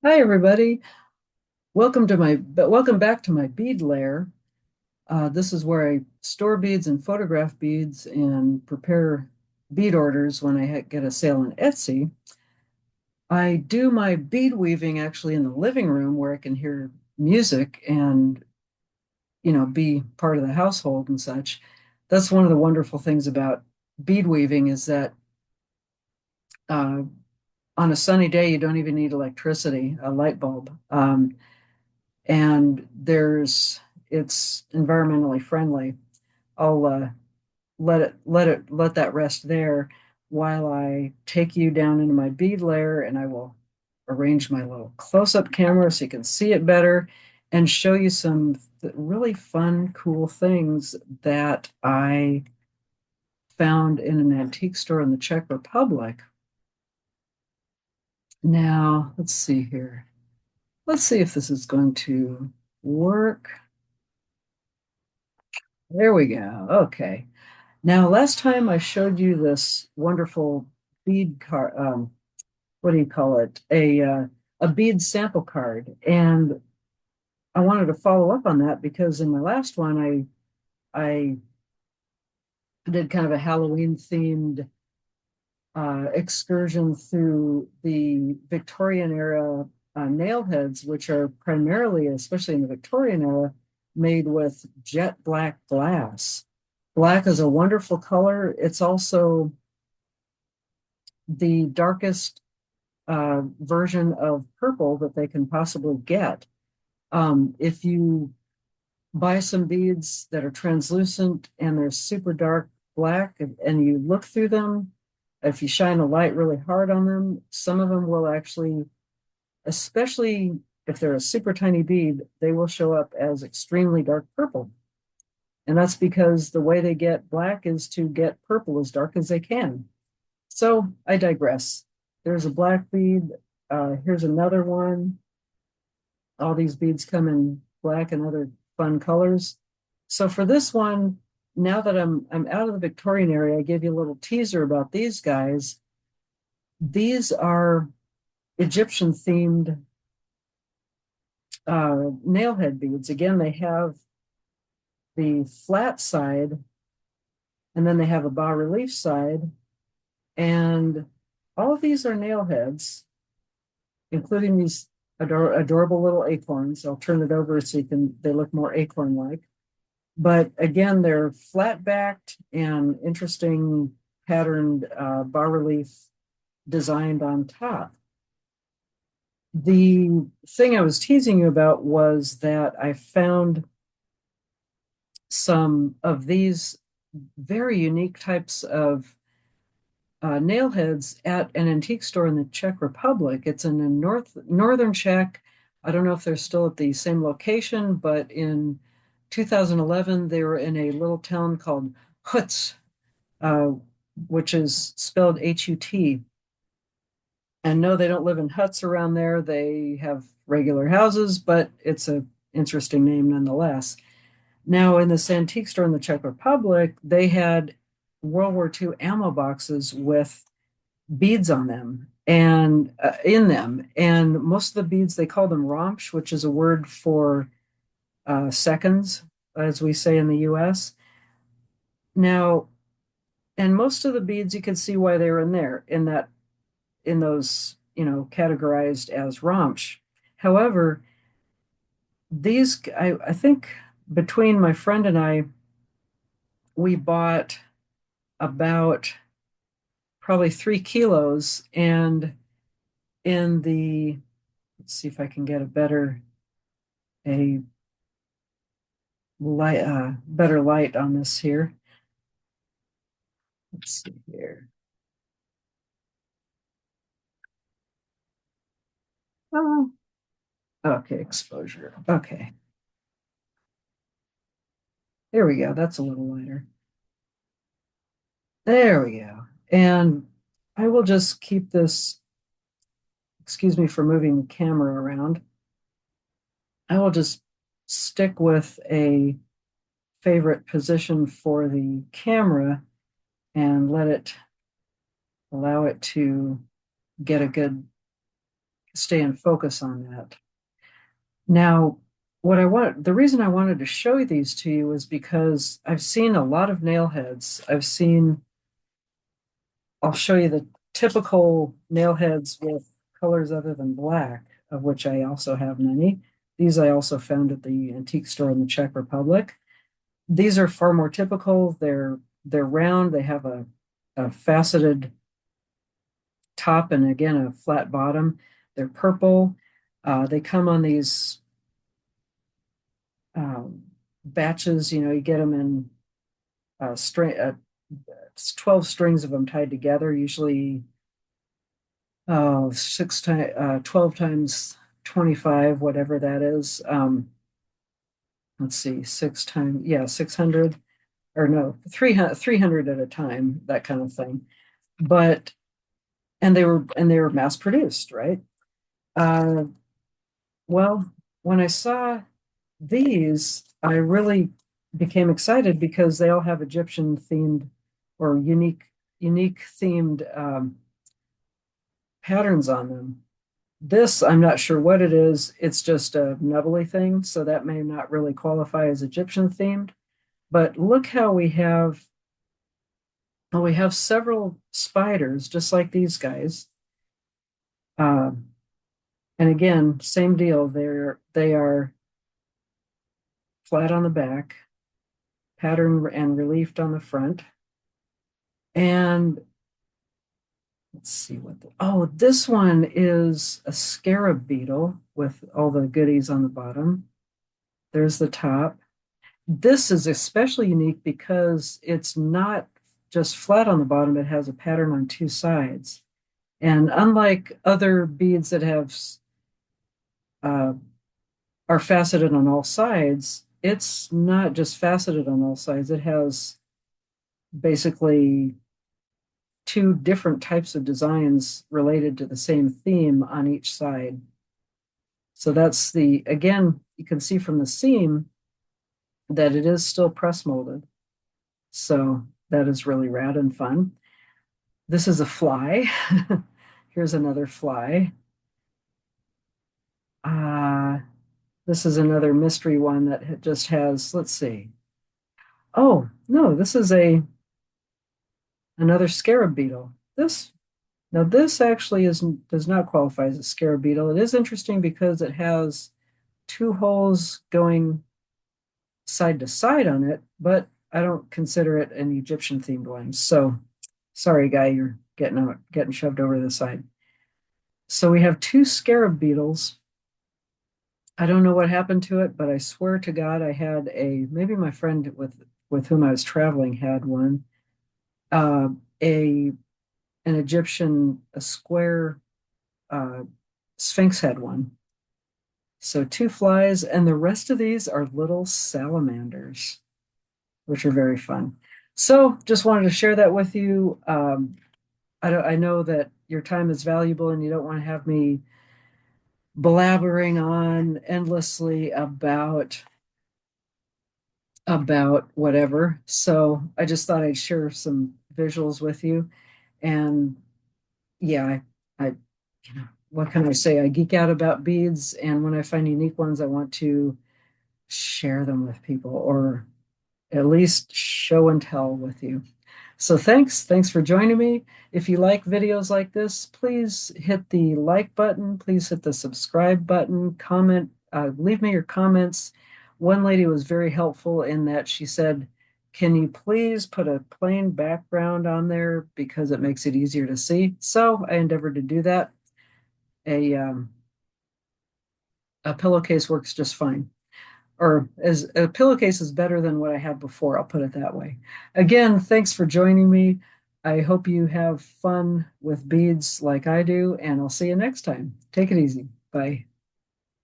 Hi, everybody. Welcome back to my bead lair. This is where I store beads and photograph beads and prepare bead orders when I get a sale on Etsy. I do my bead weaving actually in the living room where I can hear music and, be part of the household and such. That's one of the wonderful things about bead weaving is that uh, on a sunny day, you don't even need electricity, a light bulb. And it's environmentally friendly. I'll let that rest there while I take you down into my bead layer, and I will arrange my little close-up camera so you can see it better and show you some really fun, cool things that I found in an antique store in the Czech Republic. Now, let's see here. Let's see if this is going to work. There we go. Okay. Now, last time I showed you this wonderful bead card, what do you call it? A bead sample card. And I wanted to follow up on that because in my last one, I did kind of a Halloween themed excursion through the Victorian era nailheads, which are primarily, especially in the Victorian era, made with jet black glass. Black is a wonderful color. It's also the darkest version of purple that they can possibly get. If you buy some beads that are translucent and they're super dark black and you look through them, if you shine a light really hard on them, some of them will actually, especially if they're a super tiny bead, they will show up as extremely dark purple. And that's because the way they get black is to get purple as dark as they can. So I digress. There's a black bead. Here's another one. All these beads come in black and other fun colors. So for this one, now that I'm out of the Victorian area, I gave you a little teaser about these guys. These are Egyptian themed nailhead beads. Again, they have the flat side and then they have a bas-relief side. And all of these are nailheads, including these adorable little acorns. I'll turn it over so they look more acorn-like. But again, they're flat backed and interesting patterned bas-relief designed on top. The thing I was teasing you about was that I found some of these very unique types of nail heads at an antique store in the Czech Republic. It's in the northern Czech. I don't know if they're still at the same location, but in 2011 they were in a little town called Hutz, uh, which is spelled Hut. And no, they don't live in huts around there. They have regular houses, but it's a interesting name nonetheless. Now, in this antique store in the Czech Republic, they had World War II ammo boxes with beads on them and in them. And most of the beads, they call them romps, which is a word for seconds, as we say in the US. Now, and most of the beads, you can see why they were in there, in those, categorized as romps. However, I think between my friend and I, we bought about probably 3 kilos. And in the, let's see if I can get a light, better light on this here. Let's see here. Oh, okay, exposure. Okay, there we go. That's a little lighter. There we go. And I will just keep this, excuse me for moving the camera around. I will just stick with a favorite position for the camera and allow it to get a good stay in focus on that. Now, the reason I wanted to show these to you is because I've seen a lot of nail heads. I'll show you the typical nail heads with colors other than black, of which I also have many. These I also found at the antique store in the Czech Republic. These are far more typical. They're round. They have a faceted top and again a flat bottom. They're purple. They come on these batches. You know, you get them in string. 12 strings of them tied together, usually 12 times 25, whatever that is. Let's see, 600 or no, 300 at a time, that kind of thing. But and they were mass produced, right? Uh, well, when I saw these, I really became excited because they all have Egyptian themed or unique themed patterns on them. This, I'm not sure what it is. It's just a nubbly thing, so that may not really qualify as Egyptian themed. But look how we have several spiders, just like these guys. Um, and again, same deal. They are flat on the back, pattern and reliefed on the front. And let's see oh, this one is a scarab beetle with all the goodies on the bottom. There's the top. This is especially unique because it's not just flat on the bottom, it has a pattern on two sides. And unlike other beads that uh, are faceted on all sides, it's not just faceted on all sides. It has basically two different types of designs related to the same theme on each side. So that's again, you can see from the seam that it is still press molded. So that is really rad and fun. This is a fly. Here's another fly. This is another mystery one that just has, let's see. Oh, no, this is another scarab beetle. This actually does not qualify as a scarab beetle. It is interesting because it has two holes going side to side on it, but I don't consider it an Egyptian themed one. So sorry, guy, you're getting shoved over the side. So we have two scarab beetles. I don't know what happened to it, but I swear to God, I had maybe my friend with whom I was traveling had one. Uh, a an Egyptian, a square Sphinx had one. So two flies, and the rest of these are little salamanders, which are very fun. So just wanted to share that with you. I know that your time is valuable and you don't want to have me blabbering on endlessly about whatever. So I just thought I'd share some visuals with you. And yeah, I what can I say? I geek out about beads, and when I find unique ones, I want to share them with people or at least show and tell with you. So thanks for joining me. If you like videos like this, please hit the like button, please hit the subscribe button, comment, leave me your comments. One lady was very helpful in that she said, can you please put a plain background on there because it makes it easier to see? So I endeavored to do that. A pillowcase works just fine, or as a pillowcase is better than what I had before. I'll put it that way. Again, thanks for joining me. I hope you have fun with beads like I do, and I'll see you next time. Take it easy. Bye.